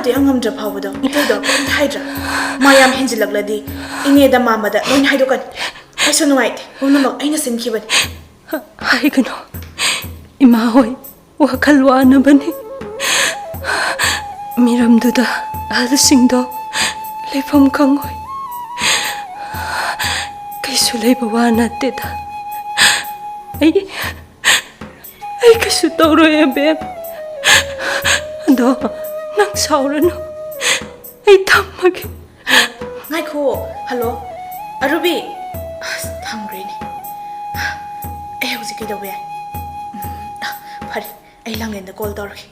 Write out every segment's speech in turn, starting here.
ꯇꯧꯗꯦ ꯑꯉꯝꯗ꯭ꯔ ꯐꯥꯎꯕꯗꯣ ꯏꯇꯩꯗꯣ ꯀꯩꯝꯇ ꯍꯥꯏꯗ꯭ꯔꯥ ꯃꯥ ꯌꯥꯝ ꯍꯦꯟꯖꯤꯜꯂꯛꯂꯗꯤ ꯏꯅꯦꯗ ꯃꯥꯃꯗ ꯂꯣꯏꯅ ꯍꯥꯏꯗꯣꯛꯀꯅꯤ ꯑꯩꯁꯨ ꯅꯨꯡꯉꯥꯏꯇꯦ ꯄꯨꯝꯅꯃꯛ ꯑꯩꯅ ꯁꯤꯟꯈꯤꯕꯅꯤ ꯍꯥꯏꯒꯅꯣ ꯏꯃꯥ ꯍꯣꯏ ꯋꯥꯈꯜ ꯋꯥꯅꯕꯅꯤ ꯃꯤꯔꯝꯗꯨꯗ ꯑꯍꯜꯁꯤꯡꯗꯣ ꯂꯩꯐꯝ ꯈꯪꯉꯣꯏ ꯀꯩꯁꯨ ꯂꯩꯕ ꯋꯥ ꯅꯠꯇꯦꯗ ꯑꯩ ꯀꯩꯁꯨ ꯇꯧꯔꯣꯏ ꯑꯕꯦꯝ ꯑꯗꯣ ꯅꯪ ꯁꯥꯎꯔꯅꯨ ꯑꯩ ꯊꯝꯃꯒꯦ ꯉꯥꯏꯈꯣ ꯍꯜꯂꯣ ꯑꯔꯨꯕꯤ ꯑꯁ ꯊꯝꯈ꯭ꯔꯦꯅꯦ ꯑꯩ ꯍꯧꯖꯤꯛ ꯀꯩꯗꯧꯕ ꯌꯥꯏ ꯐꯔꯦ ꯑꯩ ꯂꯥꯡꯂꯦꯟꯗ ꯀꯣꯜ ꯇꯧꯔꯒꯦ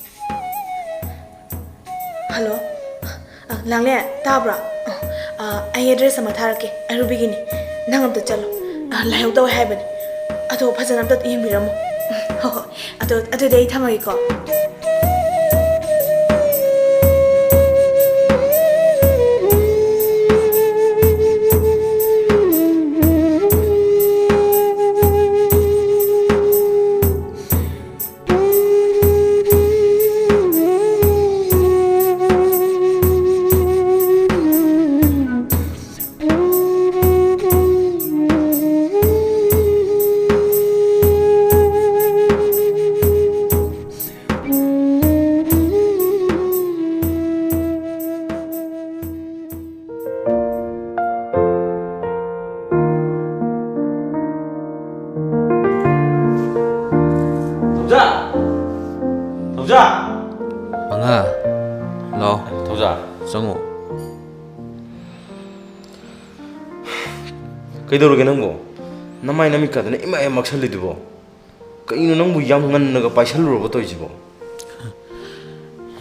ꯍꯜꯂꯣ ꯂꯥꯡꯂꯦꯟ ꯇꯥꯕ꯭ꯔꯣ ꯑꯩ ꯑꯦꯗ꯭ꯔꯦꯁ ꯑꯃ ꯊꯥꯔꯛꯀꯦ ꯑꯔꯨꯕꯤꯒꯤꯅꯤ ꯅꯪ ꯑꯝꯇ ꯆꯠꯂꯣ ꯂꯥꯏꯍꯧ ꯇꯧꯋꯦ ꯍꯥꯏꯕꯅꯤ ꯑꯗꯣ ꯐꯖꯅ ꯑꯝꯇ ꯌꯦꯡꯕꯤꯔꯝꯃꯣ ꯍꯣꯏ ꯍꯣꯏ ꯑꯗꯨꯗꯤ ꯑꯩ ꯊꯝꯃꯒꯦꯀꯣ Mangal, lo, Thoujal, sangu. Kaidoruge nangbo? Namai nami kadane ima maksali dubo. Kaino nangbo yam ngannaga paisaluro toijibo.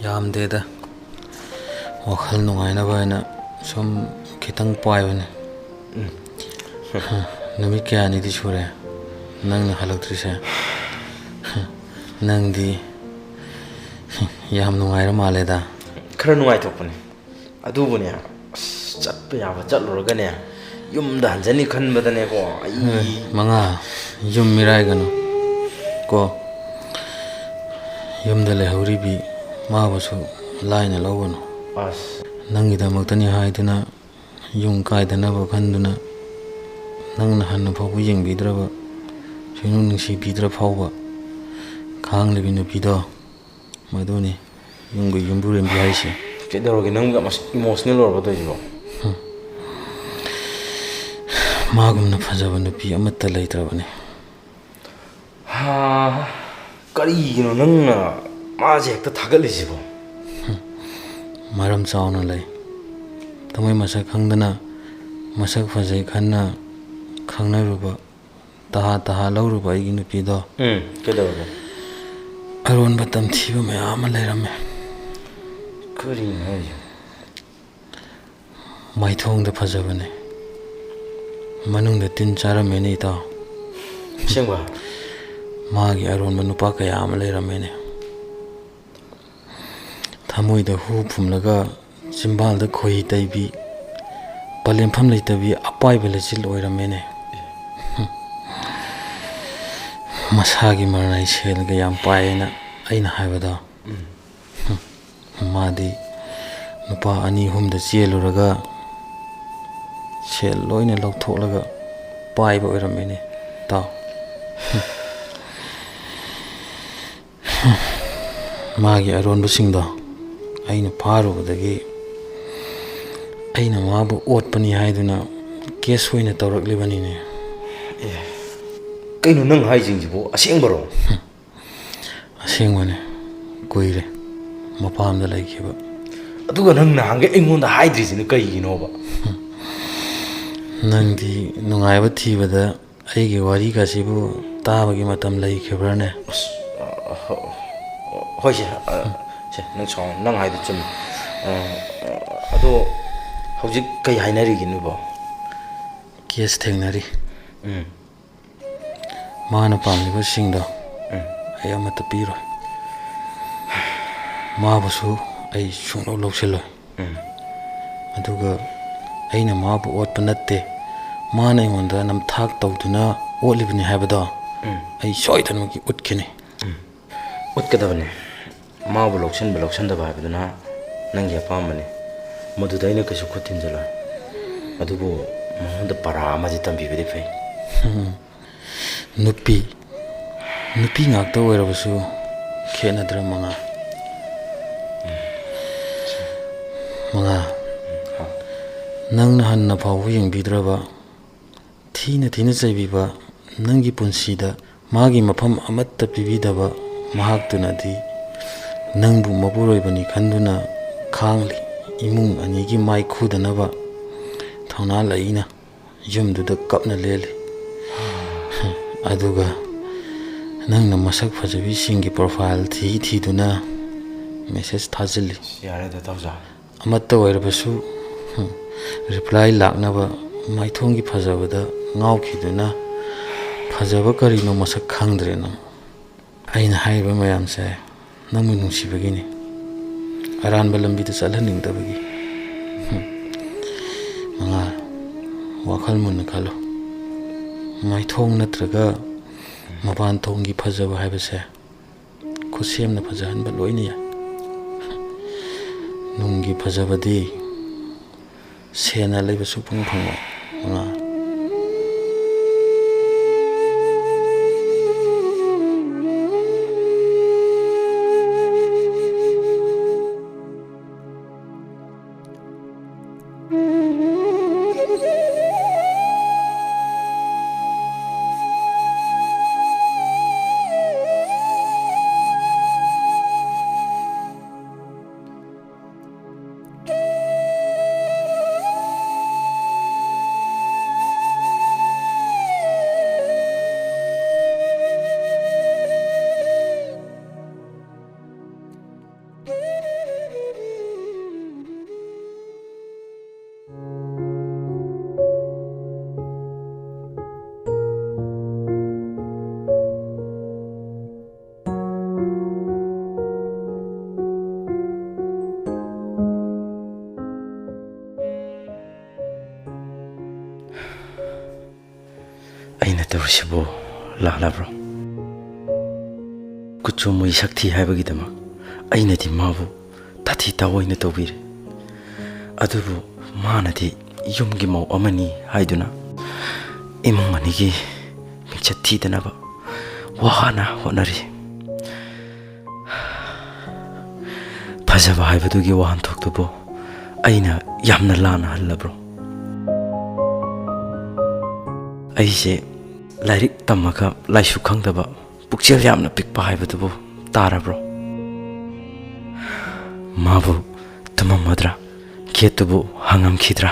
Yam deda. Wakhal nungaina baina sum khitang paibane. Nami kya ni di sure. Nang na halaktrise. Nang di yam nungaira maleda. Khara nungai thokpane. Adubune chatpa yaba chatluragane yumda hanjani khanbadane ko Manga yum mirai gano ko yumda lehuribi ma basu laina lawano as nangidamaktani haiduna yum kaidanaba khanduna nangna hanna phabu yengbidraba sinu ningsi bidra phawba khanglebi nupido maduni yumgu yumburem bi haisi Kaidoruge nangga mas emotional orba toijibo. Magumna phajaba nupi amatta leitrabane. Ha karigino nangna maje hekta thagalisibo. Maram chauna lei. Tamai masak khangdana masak phajai khanna khangnaruba taha lauruba igi nupido. Kaidoruge? Aron batam thiba mayam leirame. Karino hayo? Maithongda phajabane. Manungda tin charamene ita. Sengba? Magi aron manupa kaya ama leiramene. Thamoida hu phumlaga chimbalda khoi taibi palempham leitabi apaiba lechil oiramene. Masagi maranai selga yam paena aina haibada. Madi nupa ani humda cheluraga sel loina loktholaga paiba oiramene ta magi aronba singdo aina pharubadagi aina mabu otpani haiduna case hoina tawraklibani ne Kaino nang haijingjibo asengbaro? Asengwane koire mapamda laikhiba aduga nang nahange aingonda haidrisina kaiginoba nangdi nungaiba thibada aigi wari kasibu tabagi matam laikhibrane hoi se nang song nang haidu chum ado hojik kai hainariginibo case thengnari mana pamliba singdo ay amata piro mabasu ay sunglo loksilo aduga aina mabu otpa natte mana ingonda nam thak tawduna olibni habada ay soitanmaki utkini utkadabane mabu loksan da habaduna Nangi apamani. Maduda aina kaisu khut thinjaloi. Adubu maungda para amadi tambibidi fai. Nupi ngakta oirabasu khenadra manga. Manga nangna hanna phawu yengbidraba thina chaibiba nangi punsida magi mafam amatta pibidaba mahaktunadi nangbu mapuroibani khanduna khangli imung anigi mai khudanaba thona laina yumduda kapna leli aduga nangna masak fajabi singi profile thiduna message thajili Yare da Thoujal. amatta oirabasu reply laknaba maithongi fajabada ngaukhiduna fajaba karino masak khangdrena aina haiba mayamse nangmu nungsibagini aranba lambida chalhaningdabagi manga wakhal munna khalo maithong natraga maban thongi fajaba haibase khusemna fajahanba loina ya nungi fajabadi sena leibasu pungphang manga aina tawsibo lahlabro kuchumui shakti haibagidama aina di mabu tathi tawoina tawbire adubu manadi yumgi mau amani haiduna imung anigi michatti danaba wahana honari fajaba haibadugi wahan thoktubo aina yamna lana hallabro aise lairik tamaka laisu khangdaba pukchel yamna pikpa haibadubu tarabro mabu tamamadra ketubu hangam khidra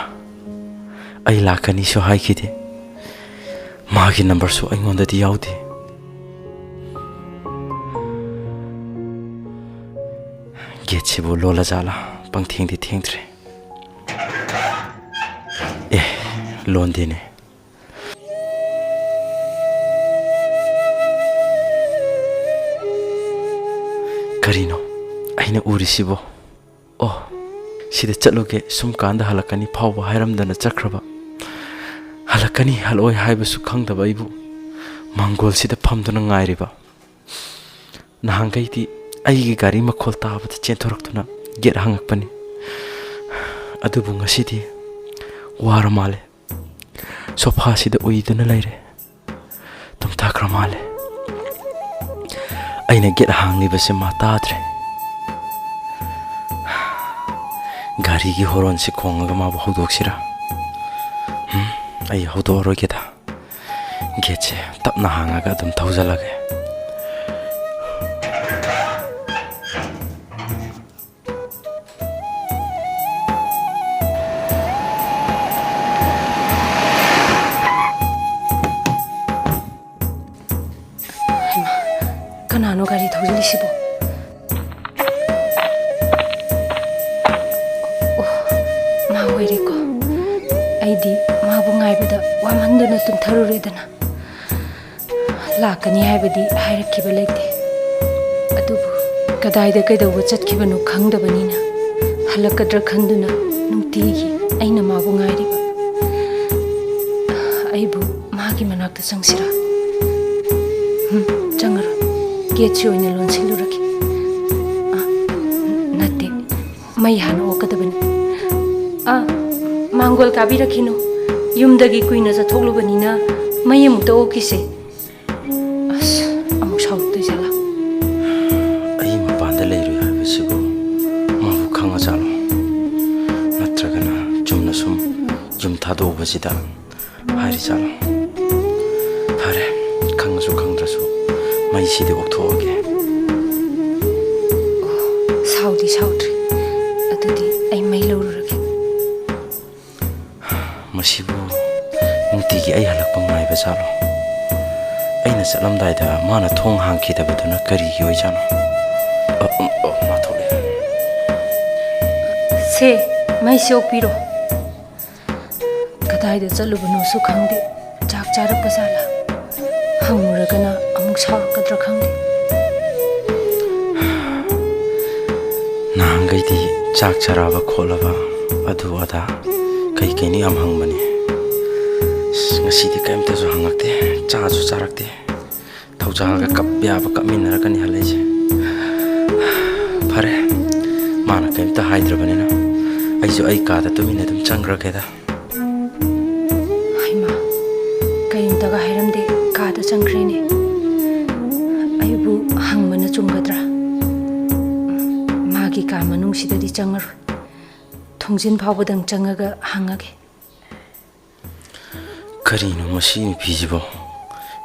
ai lakani so haikide magi number so aingonda di yaude get sibo lola jala pangthing di thengtre londene karino aina urisibo oh sida chaloge sumkanda halakani phawba hairamdana chakraba halakani haloi haibasu khangdaba ibu Mangal sida phamduna ngairiba nahangaiti aigi gari makhol tabata chenthoroktuna get hangakpani adubu ngasidi waramale sofa sida uiduna laire tamtakramale aina get hanglibase matadre gari gi horon se khonga ma bodoksira ai hodoro geda geche tapna hanga ga dum Thoujal ge kanano gari Thoujal Mahoiriko aidi mabu ngaibada wamanduna tumtharuredana lakani haibadi hairakkiba leite adubu kadaida kaidawa chatkibanu khangdabanina halakadra khanduna nungtigi aina mabu ngairiba aibu magi manakta changsira changaro gechi oina lonsiluraki natte ꯃꯩ ꯍꯥꯟꯅ ꯑꯣꯛꯀꯗꯕꯅꯤ ꯃꯥꯡꯒꯣꯜ ꯀꯥꯕꯤꯔꯛꯈꯤꯅꯨ ꯌꯨꯝꯗꯒꯤ ꯀꯨꯏꯅ ꯆꯠꯊꯣꯛꯂꯨꯕꯅꯤꯅ ꯃꯩ ꯑꯃꯨꯛꯇ ꯑꯣꯛꯈꯤꯁꯦ ꯑꯁ ꯑꯃꯨꯛ ꯁꯥꯎꯔꯛꯇꯣꯏꯖꯥꯠꯂꯥ ꯑꯩ ꯃꯄꯥꯟꯗ ꯂꯩꯔꯨꯏ ꯍꯥꯏꯕꯁꯤꯕꯨ ꯃꯥꯕꯨ ꯈꯪꯉꯖꯥꯠꯂꯣ ꯅꯠꯇ꯭ꯔꯒꯅ ꯆꯨꯝꯅ ꯁꯨꯝ ꯌꯨꯝ ꯊꯥꯗꯣꯛꯎꯕꯁꯤꯗ ꯍꯥꯏꯔꯤꯖꯥꯠꯂꯣ ꯐꯔꯦ ꯈꯪꯉꯁꯨ ꯈꯪꯗ꯭ꯔꯁꯨ ꯃꯩꯁꯤꯗꯤ ꯑꯣꯛꯊꯣꯛꯑꯒꯦ ꯁꯥꯎꯗꯤ ꯁꯥꯎꯗ꯭ꯔꯤ ꯑꯗꯨꯗꯤ ꯑꯩ ꯃꯩ ꯂꯧꯔꯨꯔꯒꯦ ꯃꯁꯤꯕꯨ ꯅꯨꯡꯇꯤꯒꯤ ꯑꯩ ꯍꯜꯂꯛꯄ ꯉꯥꯏꯕ ꯖꯥꯠꯂꯣ ꯑꯩꯅ ꯆꯠꯂꯝꯗꯥꯏꯗ ꯃꯥꯅ ꯊꯣꯡ ꯍꯥꯡꯈꯤꯗꯕꯗꯨꯅ ꯀꯔꯤꯒꯤ ꯑꯣꯏꯖꯥꯠꯅꯣ ꯃꯥ ꯊꯣꯛꯂꯛꯑꯦ ꯁꯦ ꯃꯩꯁꯦ ꯑꯣꯛꯄꯤꯔꯣ ꯀꯗꯥꯏꯗ ꯆꯠꯂꯨꯕꯅꯣꯁꯨ ꯈꯪꯗꯦ ꯆꯥꯛ ꯆꯥꯔꯛꯄ ꯖꯥꯠꯂꯥ ꯍꯪꯉꯨꯔꯒꯅ ꯑꯃꯨꯛ ꯁꯥꯎꯔꯛꯀꯗ꯭ꯔꯥ ꯈꯪꯗꯦ ꯅꯍꯥꯟꯈꯩꯗꯤ ꯆꯥꯛ ꯆꯔꯥꯕ ꯈꯣꯠꯂꯕ ꯑꯗꯨ ꯑꯗꯥ ꯀꯩꯀꯩꯅꯤ ꯌꯥꯝ ꯍꯪꯕꯅꯤ ꯉꯁꯤꯗꯤ ꯀꯩꯝꯇꯁꯨ ꯍꯪꯉꯛꯇꯦ ꯆꯥꯁꯨ ꯆꯥꯔꯛꯇꯦ ꯊꯧꯖꯥꯜꯒ ꯀꯞ ꯌꯥꯕ ꯀꯞꯃꯤꯟꯅꯔꯒꯅꯤ ꯍꯜꯂꯛꯏꯁꯦ ꯐꯔꯦ ꯃꯥꯅ ꯀꯩꯝꯇ ꯍꯥꯏꯗ꯭ꯔꯕꯅꯤꯅ ꯑꯩꯁꯨ ꯑꯩ ꯀꯥꯗ ꯇꯨꯃꯤꯟꯅ ꯑꯗꯨꯝ ꯆꯪꯈ꯭ꯔꯒꯦꯗ ꯍꯩꯃꯥ ꯀꯩꯝꯇꯒ ꯍꯥꯏꯔꯝꯗꯦ ꯀꯥꯗ ꯆꯪꯈ꯭ꯔꯦꯅꯦ ꯑꯩꯕꯨ ꯍꯪꯕꯅ ꯆꯨꯝꯒꯗ꯭ꯔꯥ ꯃꯥꯒꯤ ꯀꯥ ꯃꯅꯨꯡꯁꯤꯗꯗꯤ ꯆꯪꯉꯔꯣꯏ ꯊꯣꯡꯖꯤꯟ ꯐꯥꯎꯕꯗꯪ ꯆꯪꯉꯒ ꯍꯪꯉꯒꯦ ꯀꯔꯤꯅꯣ ꯃꯁꯤ ꯅꯨꯄꯤꯁꯤꯕꯣ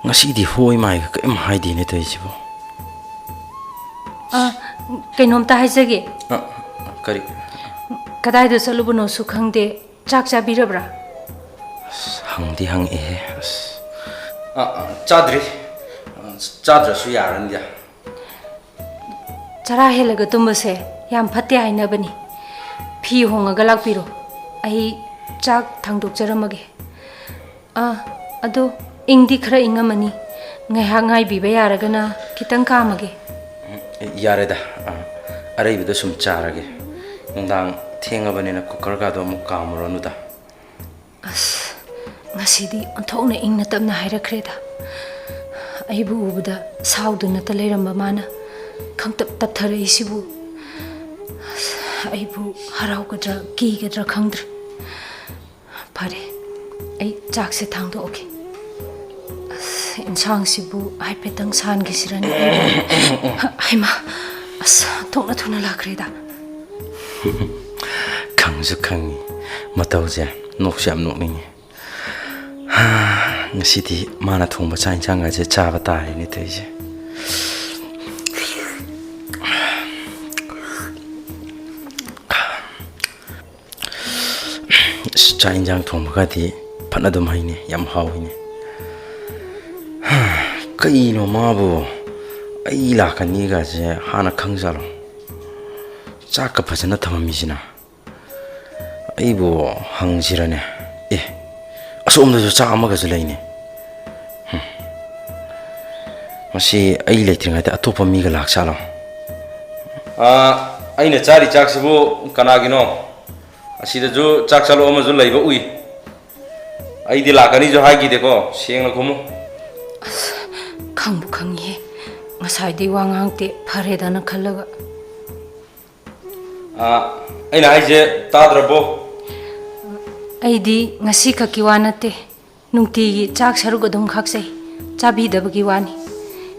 ꯉꯁꯤꯗꯤ ꯍꯣꯏ ꯃꯥꯏꯒ ꯀꯔꯤꯝ ꯍꯥꯏꯗꯦꯅꯦ ꯇꯧꯔꯤꯁꯤꯕꯣ ꯀꯩꯅꯣꯝꯇ ꯍꯥꯏꯖꯒꯦ ꯀꯔꯤ ꯀꯗꯥꯏꯗ ꯆꯠꯂꯨꯕꯅꯣꯁꯨ ꯈꯪꯗꯦ ꯆꯥꯛ ꯆꯥꯕꯤꯔꯕ꯭ꯔꯥ ꯍꯪꯗꯤ ꯍꯪꯉꯛꯏꯍꯦ ꯆꯥꯗ꯭ꯔꯤ ꯆꯥꯗ꯭ꯔꯁꯨ ꯌꯥꯔꯅꯤꯗ ꯆꯔꯥ ꯍꯦꯜꯂꯒ ꯇꯨꯝꯕꯁꯦ ꯌꯥꯝ ꯐꯠꯇꯦ ꯍꯥꯏꯅꯕꯅꯤ ꯐꯤ ꯍꯣꯡꯉꯒ ꯂꯥꯛꯄꯤꯔꯣ ꯑꯩ ꯆꯥꯛ ꯊꯥꯡꯗꯣꯛꯆꯔꯝꯃꯒꯦ ꯑꯗꯣ ꯏꯪꯗꯤ ꯈꯔ ꯏꯪꯉꯝꯃꯅꯤ ꯉꯥꯏꯍꯥꯛ ꯉꯥꯏꯕꯤꯕ ꯌꯥꯔꯒꯅ ꯈꯤꯇꯪ ꯀꯥꯝꯃꯒꯦ ꯌꯥꯔꯦꯗ ꯑꯔꯩꯕꯗꯣ ꯁꯨꯝ ꯆꯥꯔꯒꯦ ꯅꯨꯡꯗꯥꯡ ꯊꯦꯡꯉꯕꯅꯤꯅ ꯀꯨꯀꯔꯒꯗꯣ ꯑꯃꯨꯛ ꯀꯥꯝꯃꯨꯔꯅꯨꯗ ꯑꯁ ꯉꯁꯤꯗꯤ ꯑꯣꯟꯊꯣꯛꯅ ꯏꯪꯅ ꯇꯞꯅ ꯍꯥꯏꯔꯛꯈ꯭ꯔꯦꯗ ꯑꯩꯕꯨ ꯎꯕꯗ ꯁꯥꯎꯗꯨꯅꯇ ꯂꯩꯔꯝꯕ ꯃꯥꯅ ꯈꯪꯇꯞ ꯇꯞꯊꯔꯛꯏꯁꯤꯕꯨ ꯑꯩꯕꯨ ꯍꯔꯥꯎꯒꯗ꯭ꯔꯥ ꯀꯤꯒꯗ꯭ꯔꯥ ꯈꯪꯗ꯭ꯔꯦ ꯐꯔꯦ ꯑꯩ ꯆꯥꯛꯁꯦ ꯊꯥꯡꯗꯣꯛꯑꯒꯦ ꯑꯁ ꯏꯟꯁꯥꯡꯁꯤꯕꯨ ꯍꯥꯏꯐꯦꯠꯇꯪ ꯁꯥꯟꯈꯤꯁꯤꯔꯅꯤ ꯍꯩꯃꯥ ꯑꯁ ꯊꯣꯛꯅ ꯊꯨꯅ ꯂꯥꯛꯈ꯭ꯔꯦꯗ ꯈꯪꯁꯨ ꯈꯪꯉꯤ ꯃꯇꯧꯁꯦ ꯅꯣꯛꯁꯨ ꯌꯥꯝ ꯅꯣꯛꯅꯤꯡꯉꯤ ꯉꯁꯤꯗꯤ ꯃꯥꯅ ꯊꯣꯡꯕ ꯆꯥꯛ ꯏꯟꯁꯥꯡꯒꯁꯦ ꯆꯥꯕ ꯇꯥꯔꯦꯅꯦ ꯇꯧꯔꯤꯁꯦ ꯆꯥꯛ ꯏꯟꯁꯥꯡ ꯊꯣꯡꯕꯒꯗꯤ ꯐꯅ ꯑꯗꯨꯝ ꯍꯩꯅꯦ ꯌꯥꯝ ꯍꯥꯎꯋꯤꯅꯦ ꯀꯩꯅꯣ ꯃꯥꯕꯨ ꯑꯩ ꯂꯥꯛꯀꯅꯤꯒꯁꯦ ꯍꯥꯟꯅ ꯈꯪꯖꯥꯠꯂꯣ ꯆꯥꯛꯀ ꯐꯖꯅ ꯊꯝꯃꯝꯃꯤꯁꯤꯅ ꯑꯩꯕꯨ ꯍꯪꯁꯤꯔꯅꯦ ꯑꯁꯣꯝꯗꯁꯨ ꯆꯥꯛ ꯑꯃꯒꯁꯨ ꯂꯩꯅꯦ ꯃꯁꯤ ꯑꯩ ꯂꯩꯇ꯭ꯔꯤꯉꯩꯗ ꯑꯇꯣꯞꯄ ꯃꯤꯒ ꯂꯥꯛꯆꯥꯠꯂꯣ ꯑꯩꯅ ꯆꯥꯔꯤ ꯆꯥꯛꯁꯤꯕꯨ ꯀꯅꯥꯒꯤꯅꯣ ꯑꯁꯤꯗꯁꯨ ꯆꯥꯛ ꯆꯥꯂꯣ ꯑꯃꯁꯨ ꯂꯩꯕ ꯎꯏ ꯑꯩꯗꯤ ꯂꯥꯛꯀꯅꯤꯁꯨ ꯍꯥꯏꯈꯤꯗꯦꯀꯣ ꯁꯦꯡꯅ ꯈꯨꯝꯃꯨ ꯑꯁ ꯈꯪꯕꯨ ꯈꯪꯉꯤꯍꯦ ꯉꯁꯥꯏꯗꯩ ꯋꯥ ꯉꯥꯡꯇꯦ ꯐꯔꯦꯗꯅ ꯈꯜꯂꯒ ꯑꯩꯅ ꯍꯥꯏꯁꯦ ꯇꯥꯗ꯭ꯔꯕꯣ ꯑꯩꯗꯤ ꯉꯁꯤ ꯈꯛꯀꯤ ꯋꯥ ꯅꯠꯇꯦ ꯅꯨꯡꯇꯤꯒꯤ ꯆꯥꯛ ꯁꯔꯨꯛ ꯑꯗꯨꯝ ꯈꯥꯛꯆꯩ ꯆꯥꯕꯤꯗꯕꯒꯤ ꯋꯥꯅꯤ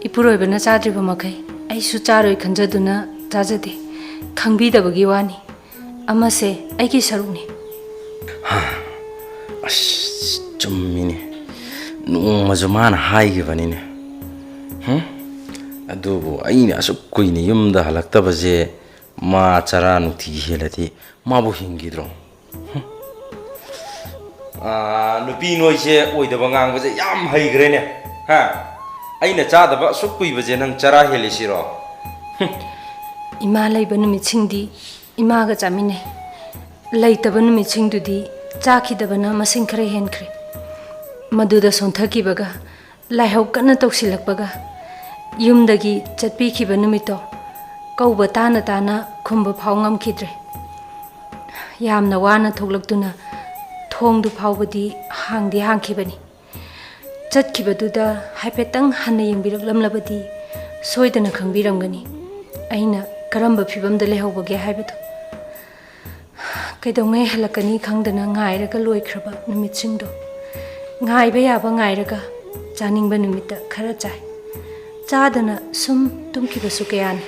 ꯏꯄꯨꯔꯣꯏꯕꯅ ꯆꯥꯗ꯭ꯔꯤꯕ ꯃꯈꯩ ꯑꯩꯁꯨ ꯆꯥꯔꯣꯏ ꯈꯟꯖꯗꯨꯅ ꯆꯥꯖꯗꯦ ꯈꯪꯕꯤꯗꯕꯒꯤ ꯋꯥꯅꯤ ꯑꯃꯁꯦ ꯑꯩꯒꯤ ꯁꯔꯨꯛꯅꯤ ꯑꯁ ꯆꯨꯝꯃꯤꯅꯦ ꯅꯣꯡꯃꯁꯨ ꯃꯥꯅ ꯍꯥꯏꯈꯤꯕꯅꯤꯅꯦ ꯑꯗꯨꯕꯨ ꯑꯩꯅ ꯑꯁꯨꯛ ꯀꯨꯏꯅ ꯌꯨꯝꯗ ꯍꯜꯂꯛꯇꯕꯁꯦ ꯃꯥ ꯆꯔꯥ ꯅꯨꯡꯇꯤꯒꯤ ꯍꯦꯜꯂꯗꯤ ꯃꯥꯕꯨ ꯍꯤꯡꯈꯤꯗ꯭ꯔꯣ ꯅꯨꯄꯤ ꯅꯣꯏꯁꯦ ꯑꯣꯏꯗꯕ ꯉꯥꯡꯕꯁꯦ ꯌꯥꯝ ꯍꯩꯈ꯭ꯔꯦꯅꯦ ꯑꯩꯅ ꯆꯥꯗꯕ ꯑꯁꯨꯛ ꯀꯨꯏꯕꯁꯦ ꯅꯪ ꯆꯔꯥ ꯍꯦꯜꯂꯤꯁꯤꯔꯣ ꯏꯃꯥ ꯂꯩꯕ ꯅꯨꯃꯤꯠꯁꯤꯡꯗꯤ ꯏꯃꯥꯒ ꯆꯥꯃꯤꯟꯅꯩ ꯂꯩꯇꯕ ꯅꯨꯃꯤꯠꯁꯤꯡꯗꯨꯗꯤ ꯆꯥꯈꯤꯗꯕꯅ ꯃꯁꯤꯡ ꯈꯔ ꯍꯦꯟꯈ꯭ꯔꯦ ꯃꯗꯨꯗ ꯁꯣꯟꯊꯈꯤꯕꯒ ꯂꯥꯏꯍꯧ ꯀꯟꯅ ꯇꯧꯁꯤꯜꯂꯛꯄꯒ ꯌꯨꯝꯗꯒꯤ ꯆꯠꯄꯤꯈꯤꯕ ꯅꯨꯃꯤꯠꯇꯣ ꯀꯧꯕ ꯇꯥꯅ ꯇꯥꯅ ꯈꯨꯝꯕ ꯐꯥꯎ ꯉꯝꯈꯤꯗ꯭ꯔꯦ ꯌꯥꯝꯅ ꯋꯥꯅ ꯊꯣꯛꯂꯛꯇꯨꯅ ꯊꯣꯡꯗꯨ ꯐꯥꯎꯕꯗꯤ ꯍꯥꯡꯗꯤ ꯍꯥꯡꯈꯤꯕꯅꯤ ꯆꯠꯈꯤꯕꯗꯨꯗ ꯍꯥꯏꯐꯦꯠꯇꯪ ꯍꯟꯅ ꯌꯦꯡꯕꯤꯔꯛꯂꯝꯂꯕꯗꯤ ꯁꯣꯏꯗꯅ ꯈꯪꯕꯤꯔꯝꯒꯅꯤ ꯑꯩꯅ ꯀꯔꯝꯕ ꯐꯤꯕꯝꯗ ꯂꯩꯍꯧꯕꯒꯦ ꯍꯥꯏꯕꯗꯣ ꯀꯩꯗꯧꯉꯩ ꯍꯜꯂꯛꯀꯅꯤ ꯈꯪꯗꯅ ꯉꯥꯏꯔꯒ ꯂꯣꯏꯈ꯭ꯔꯕ ꯅꯨꯃꯤꯠꯁꯤꯡꯗꯣ ꯉꯥꯏꯕ ꯌꯥꯕ ꯉꯥꯏꯔꯒ ꯆꯥꯅꯤꯡꯕ ꯅꯨꯃꯤꯠꯇ ꯈꯔ ꯆꯥꯏ ꯆꯥꯗꯅ ꯁꯨꯝ ꯇꯨꯝꯈꯤꯕꯁꯨ ꯀꯌꯥꯅꯤ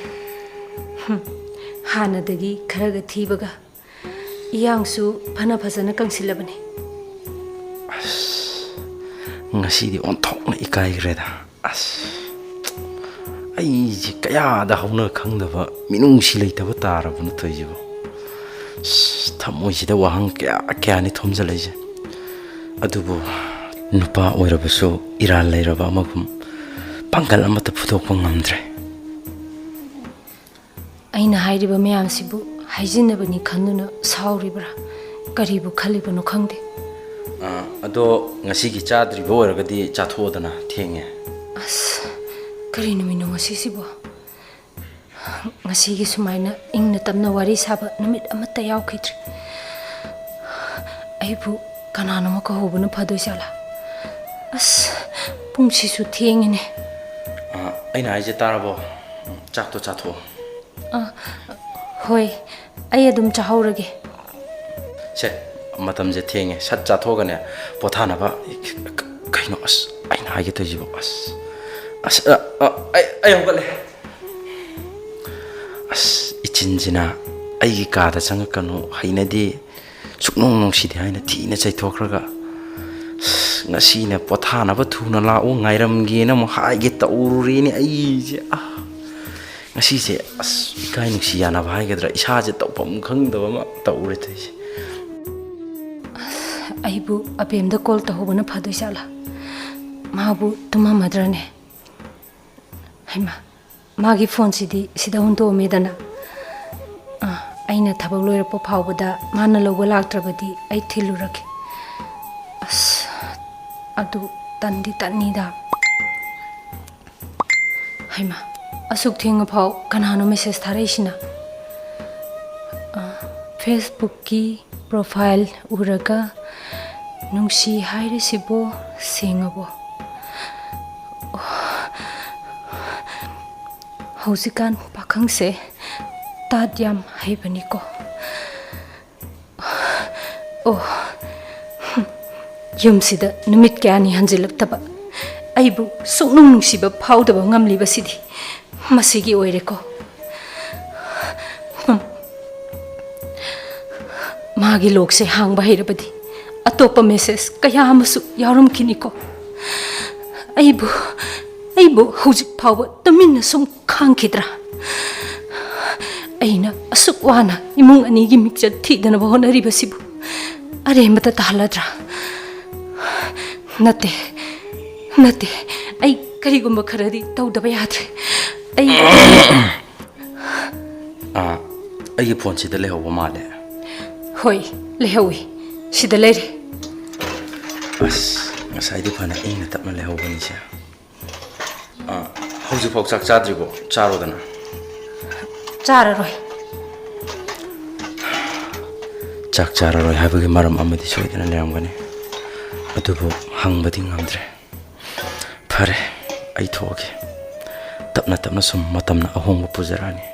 ꯍꯥꯟꯅꯗꯒꯤ ꯈꯔꯒ ꯊꯤꯕꯒ ꯏꯌꯥꯡꯁꯨ ꯐꯖꯅ ꯀꯪꯁꯤꯜꯂꯕꯅꯤ ngasi di onthok na ikai greda ai ji kaya da hauna khangdaba minung si leitaba taraba nu thoijibo thamoi sida wahang kya ni thomjalaije adubu nupa oirabasu iral leiraba amagum pangal amata phudokpa ngamdre aina hairiba mayam sibu haijinabani khanduna sauribra karibu khalibano khangde ado ngasi gi chadri bo waragadi chathodana thenge as kari numino ngasi sibo ngasi gi sumaina ingna tamna wari saba numit amata yaw khitri aibu kanano ma ko hobuna phadoi sala as pungsi su thengene aina aije tarabo chak to chatho hoi ai adum chahaurage se matam je thenge sat chathogane pothana ba kaino as aina haige to jibo as ai hogale as ichinjina ai gi ka da chang kanu hainadi suknong nong si haina thina chai thokraga ngasi ne pothana ba thuna la o ngairam gi na mo haige ta ururi ni ai je ngasi je as kai nung si yana ba haige dra isa je tawpam khangdaba ma tawre thai aibu Abem da call ta hobana phadoi sala mabu tuma madrane haima magi phone sida hundo medana aina thabak loira po phawbada mana logo laktrabadi ai thilurake as adu tandi tanida haima asuk thenga phaw kanano message tharaisina Facebook ki profile uraga nungsi haire sibo singabo hausikan pakhang se tadyam haibani ko yumsida numit kyani hanjilaktaba aibu suknung nungsiba phawdaba ngamliba sidi masigi oire ko magi lok se hangba hairabadi atopa message kaya amasu yarum kiniko aibu hujik phawba taminna sum khangkhidra aina asuk wana imung ani gi mikcha thidana bahonari basibu are mata tahaladra nate ai karigumba kharadi tawdaba yadre ai phone sida lehoba male hoi lehawi sida leire bas ngasai di phana ina tapna lehoba ni sia hauji phok chak chadribo charodana chararoi chak chararoi habagi maram amadi soidana leramgani adubu hangbadi ngamdre phare ai thoge tapna sum matamna ahongba pujarani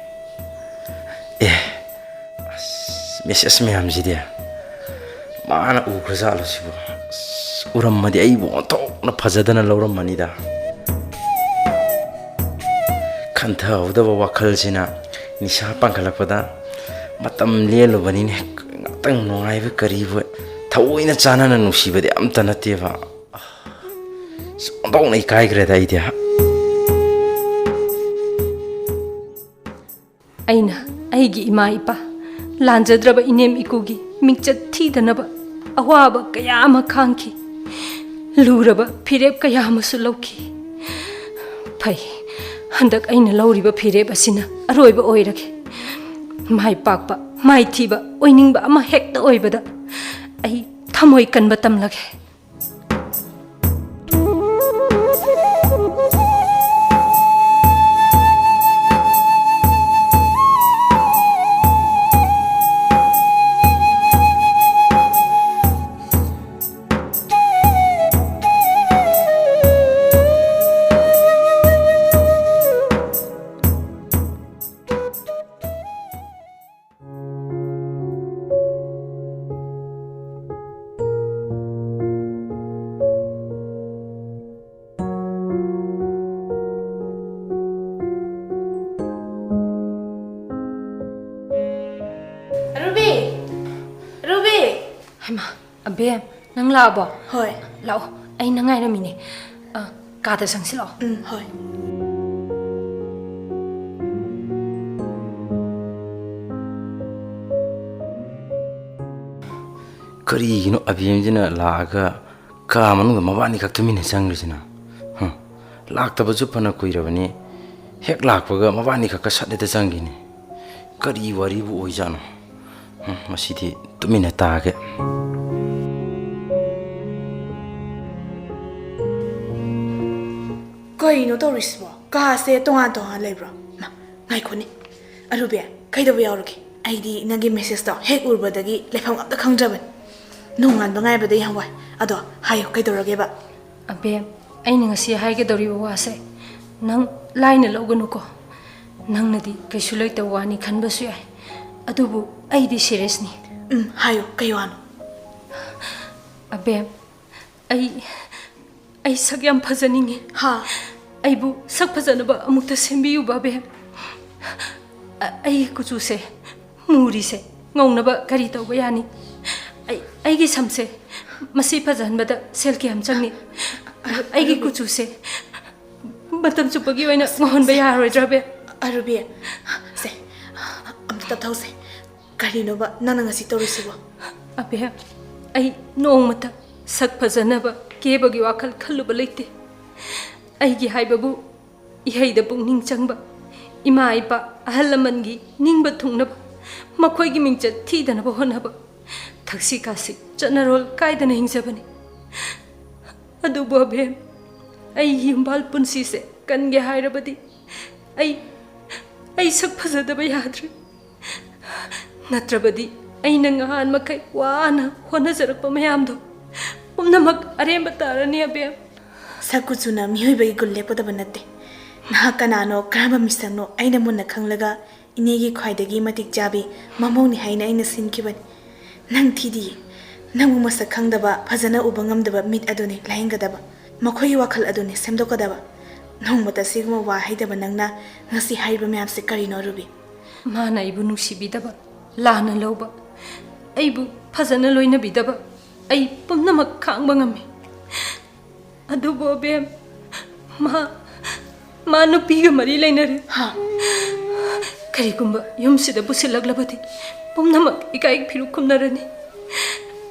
message meyam jidia mana ukhrazalo sibo uram madi ai bo to na phajadana lauram manida khantha udaba wakhal sina nisha pangkhalakpada matam lelu bani ne ngatang nongai be karibu thaoina chanana nusibade amta nateva sondong nei kai greda idia aina aigi ima ipa lanjadraba inem ikugi mingchat thidanaba awaba kaya ama khangki luraba phirep kaya ama su lauki phai handak aina lauriba phirep asina aroiba oirake mai pakpa mai thiba oiningba ama hekta oibada ai thamoi kanba tamlage Abem, nang laabo? Hoi. Lao, ay nangay na mini. Kada sang sila. Hoi. Karigino Abemjina laga ka manuga mabani kaktumina changrusina. Laktaba chupana kuirabani. Hek lakpaga mabani kakka sateta changini. Kari waribu oijano. Masidi tumina taage. Kaino taurisbo? Kaase tongan leibro. Ma, ngaikoni. Arubi, kaidabu yauraki. Aidi nagi message to hek urbadagi lepham amta khangjaban. Nungan bangai bada yangwa. Ado, hayo kaidorage ba. Abem, ay ngasi haige dori wase. Nang line loganu ko. Nang nadi kay sulay tawani khanbasu yai. Adubu ay di serious ni. Hayo kayano. Abem, ay sagyam pazaningi. Ha. Ay bu sak pazanaba amukta sembiyu ba Abem. Ay kuchuse muri se ngongnaba kari tawba yani. Ay gi samse masi pazanbada selki am changni. Ay gi kuchuse batam chupagi oina ngon ba yaroidra be. Arubi, se amta tause. Karino ba nana ngasi torisibo. Abem, ay nongmata sak pazanaba kebagi wakal khalluba leite. Ay gi haibabu ihayda pungning changba. Ima ipa ahalamangi ningba thungnaba. Makhoi gi mingcha thidanaba honaba. Thaksi kasi chanarol kaidana hingjabani. Adubu Abem, ay himbal punsi se kange hairabadi. Ay sak phajadaba yadre. Natrabadi ay nangahan makai wana honajarakpa mayamdo. Pumnamak aremba tarani Abem. Sakuchuna mihoibagi gulle podaba natte. Na kanano karamba misangno aina munna khanglaga inegi khwaidagi matik jabi mamongni haina aina sinkibani. Nang thidi nang masa khangdaba phajana uba ngamdaba mit adoni lahingadaba. Makhoi wakhal adoni semdokadaba. Nong mata sigma wa haidaba nangna ngasi haiba myamse karino Rubi. Mana ibu nusibidaba lana loba. Aibu phajana loina bidaba. Ai pumnamak khangba ngami. Adubu Abem, ma nupiga mari lainare. Ha. Karigumba yumsida busilaglabadi pumnamak ikaik phiru kumnarani.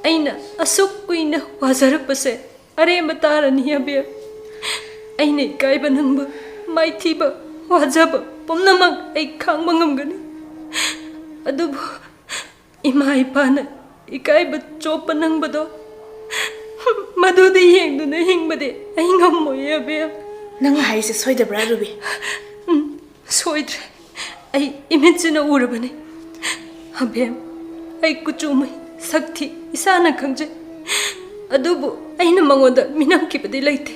Aina asuk kuina wajarakpase aremba tarani Abem. Aina ikaiba nangba maithiba wajaba pumnamak ai khangba ngamgani. Adubu ima ipana ikaiba chopa nangbado madudi yengduna hingbade ai ngammoy Abem. Nang haise soidabra Rubi. Soidre ai imagine urabani. Abem, ai kuchumai sakti isana khangje. Adubu aina mangoda minamkibadi laite.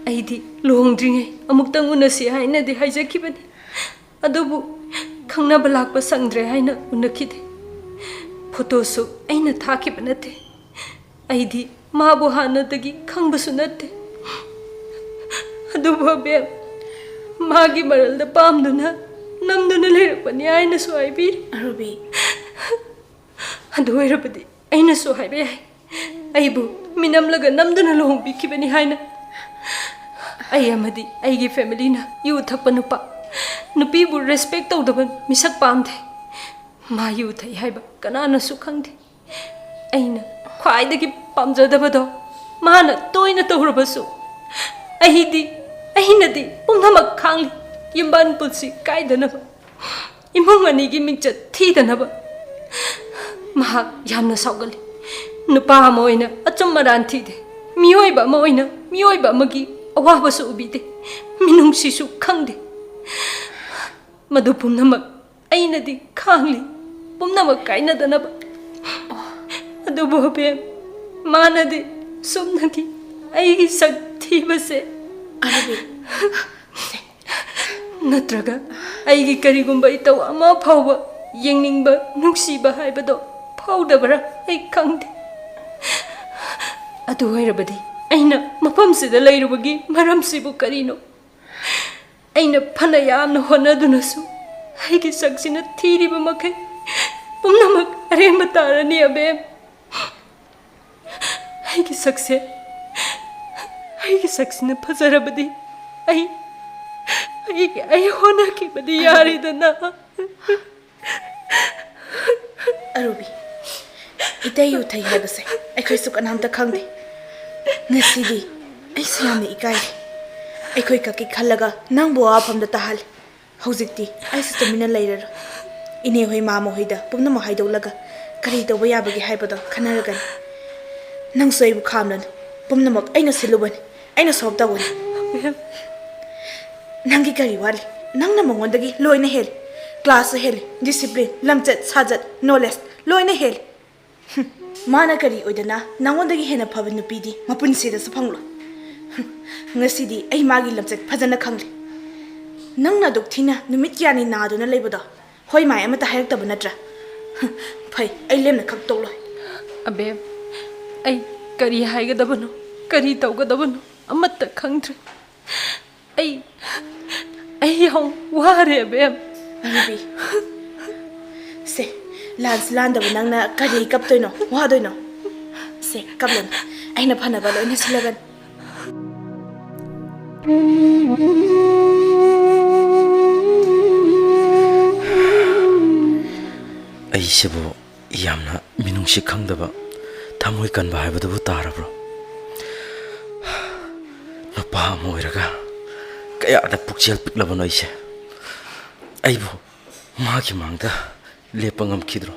Aidi longdringai amuktang unasi haina de haijakibani. Adubu khangnaba lakpa sangdre haina unakide. Photosu aina thakiba nate. Aidi mabu hanadagi khangbasu nate. Adubu Abem, magi maralda pamduna namduna lerakpani aina su haibiri. Rubi. Adu oirabadi aina su haiba yai. Aibu minamlaga namduna lohongbikibani haina. Ai amadi aigi family na yu thakpa nupa. Nupibu respect tawdaba misak pamde. Ma yu thai haiba kanana su khangde. Aina khwaidagi pamjadabado mana toina tawrabasu. Ahinadi pumnamak khangli yimban pulsi kaidanaba. Imung anigi mingcha thidanaba. Mahak yamna saugali. Nupa ama oina achummaran thide. Mioiba ama oina mioiba amagi awabasu ubide. Minungsisu khangde. Madu pumnamak ainadi khangli pumnamak kainadanaba. Adubu Abem, manadi sumnagi aigi sak thibase. Arubi. Natraga aigi karigumba itaw ama phawba yengningba nungsiba haibado phawdabara ai khangde. Adu oirabadi aina mafamsida leirubagi maramsibu karino. Aina phana yamna honadunasu aigi saksina thiriba makai pumnamak aremba tarani Abem. ꯑꯩꯒꯤ ꯁꯛꯁꯤꯅ ꯐꯖꯔꯕꯗꯤ ꯑꯩ ꯍꯣꯠꯅꯈꯤꯕꯗꯤ ꯌꯥꯔꯤꯗꯅ. Arubi, itay utay haibase aykhoy su kanamta khangde. Ngasidi aysu yamna ikai. Aykhoy kaki khallaga nangbu afamda tahal. Haujikti aysu tumina leiraro. Ine hoi mama hoida pumnama haidolaga kari tawba yabagi haibado khanaragan. Nangsu aibu khamlan pumnamak aina siluban aina solve tawani. Nangi kari wali nangna mangondagi loina hel. Class hel, discipline, lamchat, sajat, knowledge, loina hel. Mana kari oidana nangondagi hena phaban nupidi mapunsida sa phanglo. Ngasidi ay magi lamchat phajana khangli. Nangna dokthina numit kyani naduna leibado. Hoi mai amata hayaktaba natra. Phai ay lemna khak toloi. Abem, ay kari haigadabano, kari tawgadabano amatta khangdre. Ay yaw ware Abem. Arubi, se landaba nangna kari kaptoino wadoino. Se kaplan aina phanaba loina silagan. ꯑꯩꯁꯤꯕꯨ ꯌꯥꯝꯅ ꯃꯤꯅꯨꯡꯁꯤ ꯈꯪꯗꯕ ꯊꯃꯣꯏ ꯀꯟꯕ ꯍꯥꯏꯕꯗꯨꯕꯨ ꯇꯥꯔꯕ꯭ꯔꯣ? ꯅꯨꯄꯥ ꯑꯃ ꯑꯣꯏꯔꯒ ꯀꯌꯥꯗ ꯄꯨꯛꯆꯦꯜ ꯄꯤꯛꯂꯕꯅꯣ ꯑꯩꯁꯦ? ꯑꯩꯕꯨ ꯃꯥꯒꯤ ꯃꯥꯡꯗ ꯂꯦꯞꯄ ꯉꯝꯈꯤꯗ꯭ꯔꯣ?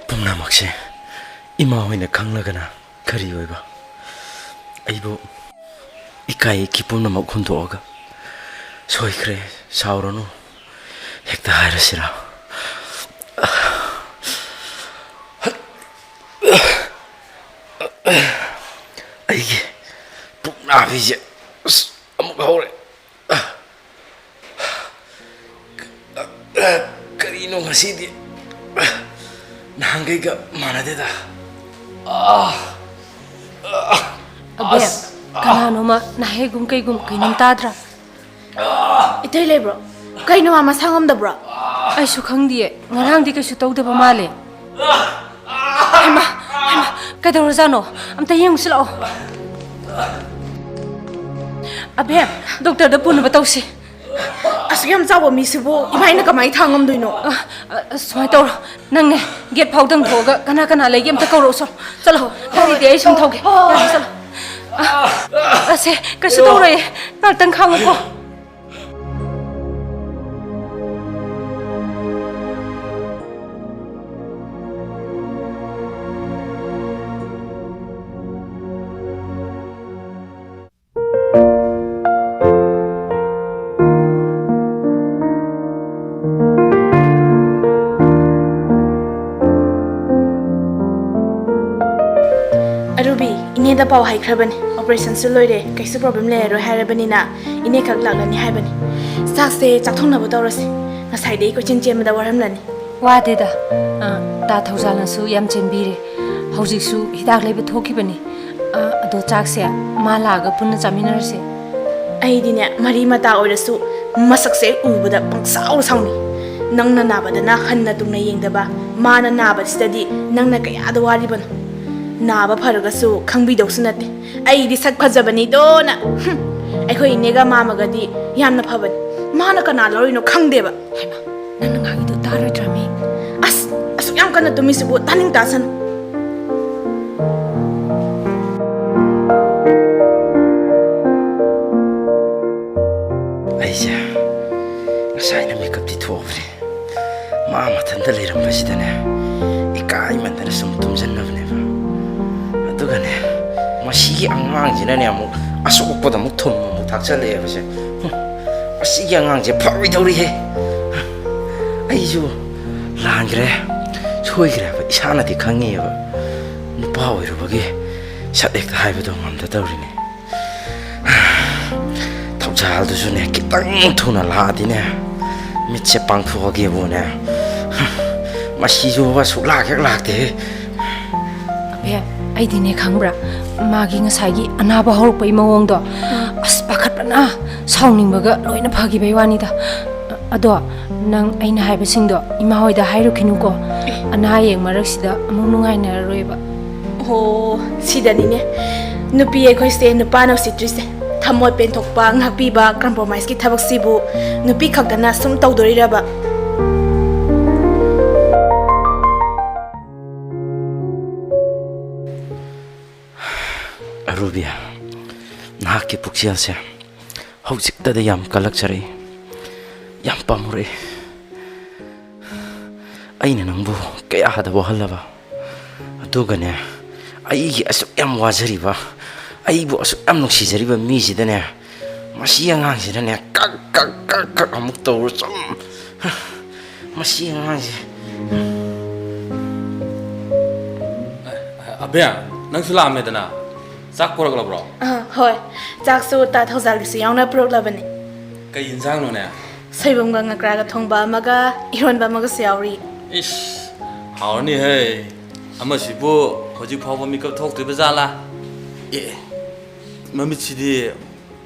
ꯄꯨꯝꯅꯃꯛꯁꯦ ꯏꯃꯥ ꯍꯣꯏꯅ ꯈꯪꯂꯒꯅ ꯀꯔꯤ ꯑꯣꯏꯕ? ꯑꯩꯕꯨ ꯏꯀꯥꯏꯒꯤ ꯄꯨꯝꯅꯃꯛ ꯍꯨꯟꯗꯣꯛꯑꯒ ꯁꯣꯏꯈ꯭ꯔꯦ ꯁꯥꯎꯔꯅꯨ ꯍꯦꯛꯇ ꯍꯥꯏꯔꯁꯤꯔꯥ? ꯑꯩꯒꯤ ꯄꯨꯛ ꯅꯥꯕꯤꯁꯦ ꯑꯃꯨꯛ ꯍꯧꯔꯦ. ꯀꯔꯤꯅꯣ ꯉꯁꯤꯗꯤ ꯅꯍꯥꯟꯈꯩꯒ ꯃꯥꯟꯅꯗꯦꯗ. Abem, kananoma nahegum kaygum kainom tadra. Itay lebro, kaino ama sangomdabro. Aysu khangdiye, ngarangdi kaisu tawdaba male. Ayma, kadawrajano, amta yengsilao. Abem, doctor da punaba tawse. Asuyam chawa misibo imaina kamai thangomdoino. Sumai tawro, nangne get phawdang thoga kana legi amta kawro so. Chalo, kari de ai sum thoge. Ya chalo. Ase, kaisu tawre, ngaltang khango ko. Arubi, ine da pau haikrabani. Operation su loire, kaisu problem leero hairabani na ine khak laglani haibani. Sakse chakthongnaba tawrasi. Ngasai dei ko chinchemada waramlani. Wadeda, ta Thoujal su yam chenbire. Haujiksu hidak leiba thokibani. Ado chakse malaga punna chaminarse. Aidine mari mata oirasu masakse ubada pangsau sauni. Nangna nabadana hanna tungna yengdaba mana nabadistadi nangna kayada waribano. Naba faragasu khangbidosu nate. Aidi sak phajabani dona. Akhoi inega mamagadi yamna phabani. Mana kana lorino khangdeba. Haima, nangna ngagido taroidrami. Asu yam kana tumisibu taning tasan. ꯑꯩꯁꯦ ꯉꯁꯥꯏꯅ ꯃꯦꯀꯞꯇꯤ ꯊꯣꯛꯑꯕꯅꯦ. ꯃꯥ ꯃꯊꯟꯇ ꯂꯩꯔꯝꯕꯁꯤꯗꯅꯦ ꯏꯀꯥꯏꯃꯟꯗꯅ ꯁꯨꯝ ꯇꯨꯝꯖꯟꯅꯕꯅꯦꯕ. ꯑꯗꯨꯒꯅꯦ ꯃꯁꯤꯒꯤ ꯑꯉꯥꯡꯁꯤꯅꯅꯦ ꯑꯃꯨꯛ ꯑꯁꯣꯛꯄꯗ ꯑꯃꯨꯛ ꯊꯨꯝ ꯑꯃꯨꯛ ꯊꯥꯛꯆꯜꯂꯛꯑꯦꯕꯁꯦ. ꯃꯁꯤꯒꯤ ꯑꯉꯥꯡꯁꯦ ꯐꯔꯣꯏꯗꯧꯔꯤꯍꯦ. ꯑꯩꯁꯨ ꯂꯥꯟꯈ꯭ꯔꯦ ꯁꯣꯏꯈ꯭ꯔꯦꯕ ꯏꯁꯥꯅꯗꯤ ꯈꯪꯉꯦꯕ. ꯅꯨꯄꯥ ꯑꯣꯏꯔꯨꯕꯒꯤ ꯁꯠ ꯍꯦꯛꯇ ꯍꯥꯏꯕꯗꯣ ꯉꯝꯗ ꯇꯧꯔꯤꯅꯦ. ꯊꯧꯖꯥꯜꯗꯨꯁꯨꯅꯦ ꯈꯤꯇꯪ ꯊꯨꯅ ꯂꯥꯛꯑꯗꯤꯅꯦ ꯃꯤꯠꯁꯦ ꯄꯥꯡꯊꯣꯛꯑꯒꯦꯕꯨꯅꯦ ꯃꯁꯤꯁꯨ ꯁꯨꯛꯂꯥꯛ ꯍꯦꯛ ꯂꯥꯛꯇꯦ. Abem, aidine khangbra, magi ngasai anaba horukpai mawongdo. As pakhatpana sauningbaga loina phagibai wanida. Ado nang aina haibasingdo ima hoida hairukinuko. Ana yeng maraksida amuk nungainararoiba. Oh, sidanine. Nupi egoiste nupana sitrise. Thamoi penthokpa ngakpiba compromise ki thabak sibu nupi khakdana sum tawdoriraba. Arubi, nahaki puksialse. Hausikta de yam kalakchari. Yam pamuri. Aina nangbu kaya hada wahalaba. Adugane aigi asuk yam wajariba. Aibu asuk yam nuksijariba misidane. Masi angangsirane kak amuk tawur som. Masi angangsi. Abem, nang sula medana. Sak porak la bro. Hoi, jaksu ta Thoujal gisu yauna prok labani. Kai insang no ne. Soibumga ngakraga thongba amaga ironba amaga siyauri. Ish, hauni hey. Ama sibu hojik phawba mikap thok tui bazala. Mamit sidi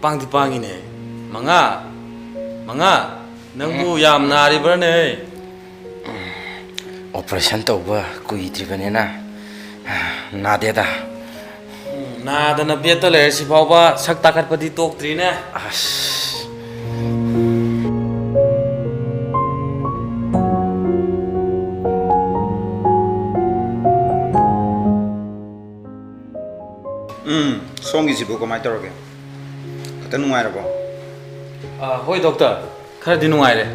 pangdi pangi ne. Manga, nangbu yam nari barne. Operation tauba kuidribane na. Nadeda. Nada na beta le si phawba sak takat padi tok tri ne. As. Songi sibu kamai toroge. Kata nungai rabo. Hoi doctor, khara di nungai re.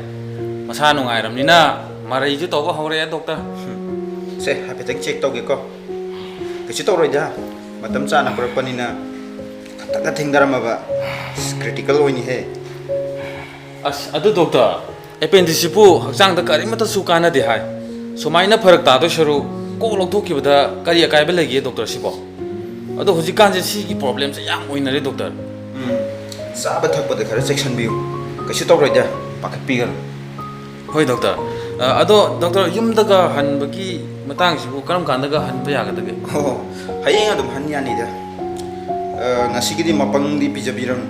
Masa nungai ram ni na marai ju toba hore ya doctor. Se hapetek check toge ko. Kisi toroi da. Matam chana porapani na. Kata thing darama ba. Critical hoini he. Adu doctor, appendix pu hakchang da kari mata su kana de hai. Somaina pharak ta do sharu ko lok thok ki bada kari akai ba lagi doctor sibo. Ado hoji kan je si ki problem se yang oina re doctor. Saba thakpa de khara section biu. Kisi toroi da. Pakat pigar. Hoi doctor. Ado doctor yum daga han bagi matang sibu karam kan daga han ba ya ga dage. Oh, hayeng adum han yani da. Ngasi gidi mapang di pijabiram.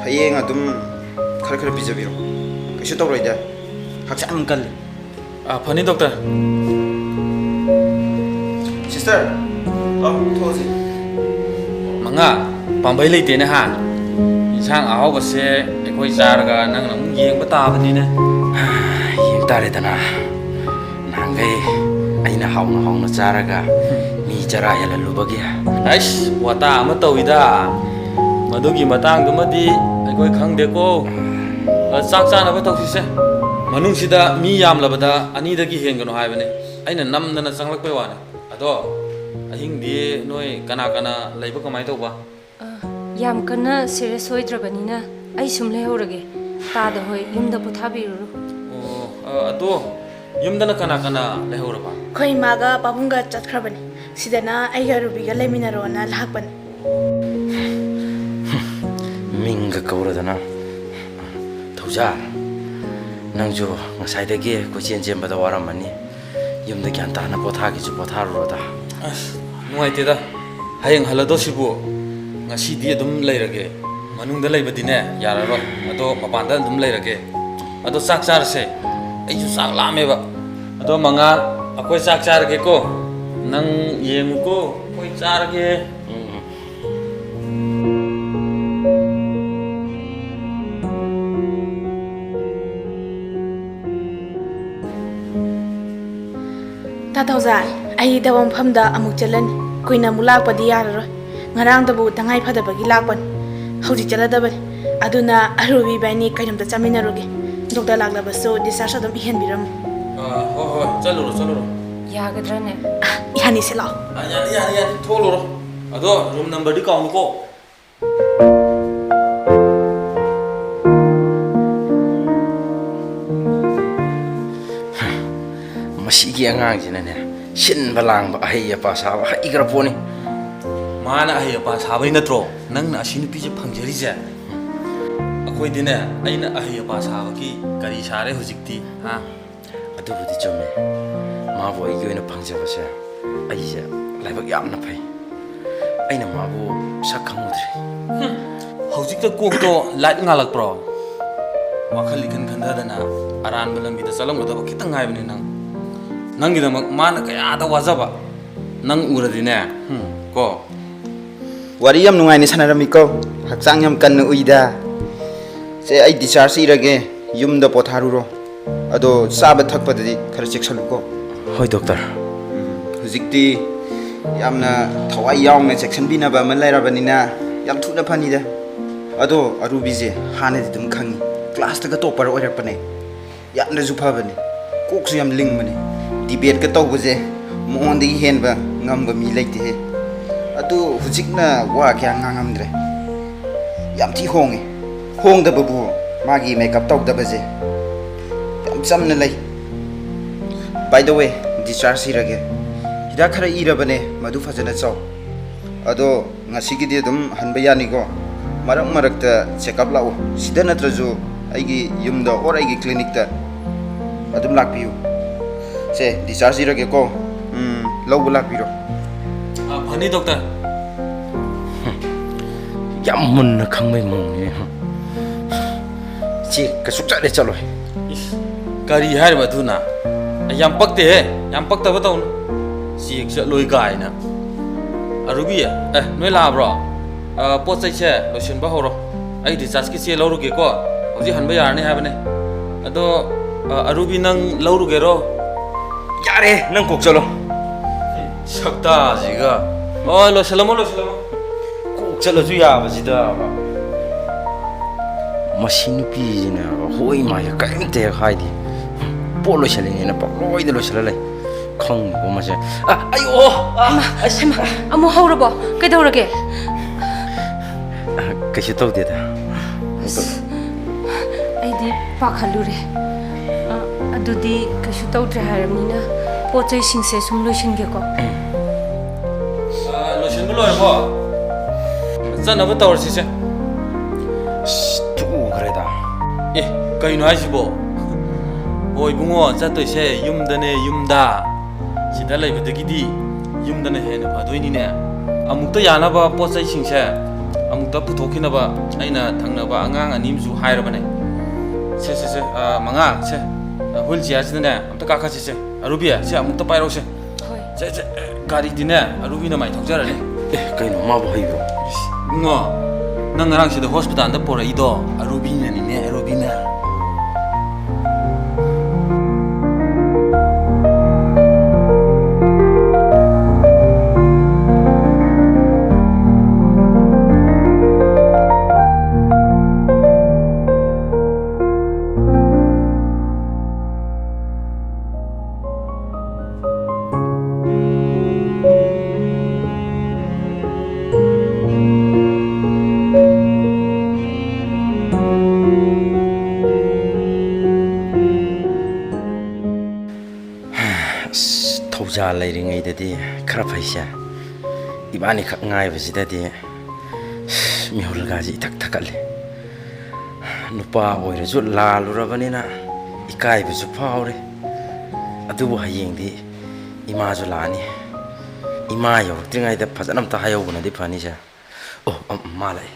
Hayeng adum khara pijabiram. Kisi toroi da. Haksa angkal. Phani doctor. Sister. Thozi. Manga, pambai leite ne ha. Insang ahau base ekoi charga nang nang yeng ba ta bani ne. Yeng tare dana. Nangai aina hauna charaga mi jara yala lubagi. Aish, wata ama tawida. Madugi matang dumadi ekoi khangde ko. Chak chana ba tawsi se. Manung sida mi yam labada ani dagi hengano haibane. Aina namdana changlakpai wane. Ado ahing di noi kana laiba kamai tawba. Yam kana serious hoidrabanina ai sum lehorage. Tada hoi yumda pothabiruru. Ado yumdana kana lehoraba. Khoi maga babunga chatkrabani. Sidana aiga rubiga leminarona lakban. Minga kauradana. Thoujal. Nangjo ngasaidagi kochen jembada waramani. Yumda gyan tana pothagi ju potharuroda. Nuai da. Hayeng halado sibu. Ngasi di adum leirage. Manung da leibadine yararo. Ado mapanda adum leirage. Ado sak charse. Ai ju sak lame ba. Ado manga akoi sak charge ko. Nang yeng ko koi charge. Ta Thoujal, ai dawam phamda amuk chalan kuina mulak padi yararo. Ngarang dabu tangai phadabagi lakpan. Hauji chaladabani. Aduna Arubi bani kainamta chaminaruge. Doctor laglabaso discharge adum ihenbiram. Ho, chaluro. Yagadrane. Yani se lao. Yani, tholuro. Ado room number di kaung ko. Masigi angang jinane. Shin balang ba ahai apa sawa hai graponi. Mana ahai apa sabai natro. Nang na asinu pije phangjari ja. Akoi dine aina ahai apa sawa ki kari sare hujikti ha. Adu budi chome. Ma boy gi oina phangjaba se. Ai ja laibak yamna phai. Aina ma bo sak khangudri. Hujikta kok to light ngalak pro. Wakhali khan dana aran balam bi da salam da kitang ngai bani nang. Nang gida mana kaya ada wajaba. nang uradine ko wari yam nungai ni sanaramiko hakchang yam kan uida se ai discharge irage yumda potharuro ado saba thakpadadi khara cheksaluko hoi doctor hujikti yamna thawai yaungna section bina ba man lairabanina yam thuna phanida ado Arubi je hanadi dum khangi class ta ga topper oirapane yamna ju phabani koksu yam lingmani debate ka tawbuje mondi henba ngamba mi leite he adu hujikna wa kya ngangamdre yam thi honge hongda babu magi makeup tawdabaje yam samna lay by the way discharge irage hida khara irabane madu fajana chaw ado ngasigidi dum hanba yani go marak marakta check up lau sida natraju aigi yumda or aigi clinic ta adum lakpiu se discharge irage ko lawbu lakpiro phani doctor yam munna khangmai mongni chi ka sukcha le chalo kari hai ba thuna yam pakte he yam pakta ba taw si ek loi gai na Arubi noi la bro pot chai che lotion ba horo ai discharge ki che lawru ge ko hoji hanba yar ni ha bane ado Arubi nang lawru ge ro yare nang kok chalo sakta jiga oh lo salamo kok chalo ju ya ba jida ba machine pi jina hoi ma ya kaim te haidi polo shaling na pa loi de lo shalai khang ko ma se ayo Asima, amo haurabo. Kaidaurage? kaisi tau de da Aidi pakhalure. Adudi kaisu tawdre haramnina pochai singse sum loishinge ko. lotion bu loi bo zana ba tawr si se tu greda kai no ai bo oi bungo chatoi se yumda sida lai badagidi yumdana hena phadoi ni ne amukta yana ba pochai singse amukta puthokina ba aina thangna ba angang anim su hairabane se manga se wheelchair sine amta ka kha se Arubi se amukta pairo se Hoi. se gari dine Arubi na mai thokjarane kaino ma ba hoi bro ngo nang ngarang sida hospital da pora ido Arubi na ni ne Arubi na Thoujal lairingai dadi khara phaisa ibani khak ngai bajidadi mihul gaji thak thakale nupa oire ju lalurabanina ikai bisu phaure adubu hayengdi ima ju lani ima yo tringai da phajanam ta hayobuna di phani sa oh malai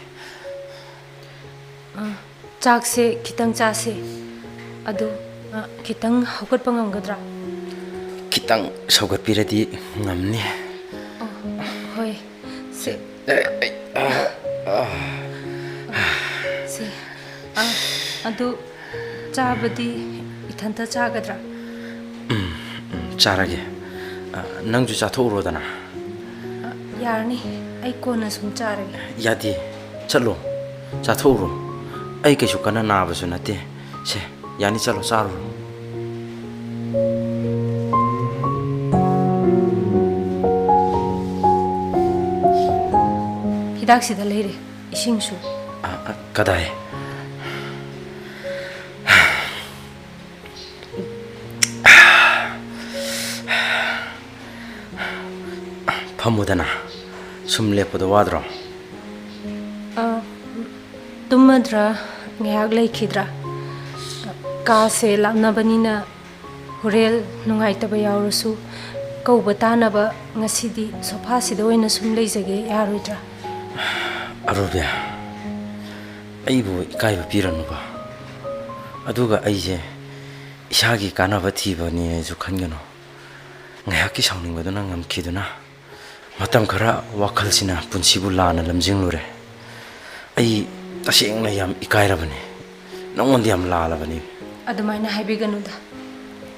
Chakse kitang chase. Adu kitang haukat pangamgadra. kitang saugat piradi ngamni Hoi. Se. Se. Adu chabadi ithanta chagadra. charage nang ju cha thoro dana Yarni ai kona sum charage. yadi chalo cha thoro ai ke su kana na ba su nate se yani chalo saru Hidak sida leire ising su. kadai phamudana sumle podo wadro Tumadra ngayak leikhidra. Ka se laknabanina horel nungai taba yawrusu kauba tanaba ngasidi sofa sida oina sum leijage yaroidra. Arubi aibu ikaiba piranuba aduga aije isagi kanaba thibani ju khangano ngayaki sauningba duna ngamkhiduna matam khara wakhalsina punsibu lana lamjinglure ai tasengna yam ikairabani nongondi yam lalabani adamaina haibiganuda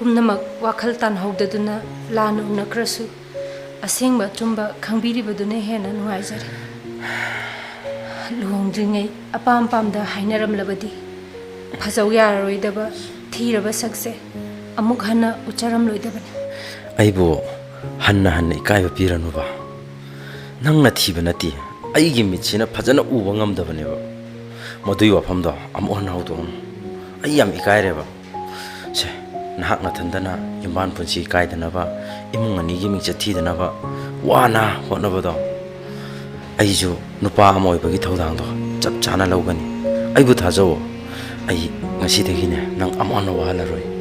umnamak wakhal tan hawdaduna lana unakrasu asengba chumba khangbiribaduna hena nuaijare luhongdringai apam pamda hainaramlabadi phajau yararoidaba thiraba sakse amuk hana ucharam loidabani aibo hanna hanna ikaiba piranuba nangna thiba nati aigi mitchina phajana uba ngamdabaneba madui wafamdo amon hawdon ai yam ikaireba se nahak na thandana yumban punsi kaidanaba imung ani gi mingcha thidanaba wana honabado aiju nupa amoy bagi thodangdo chap chana lawgani aibu thajo ai ngasi degine nang amon wahalaroi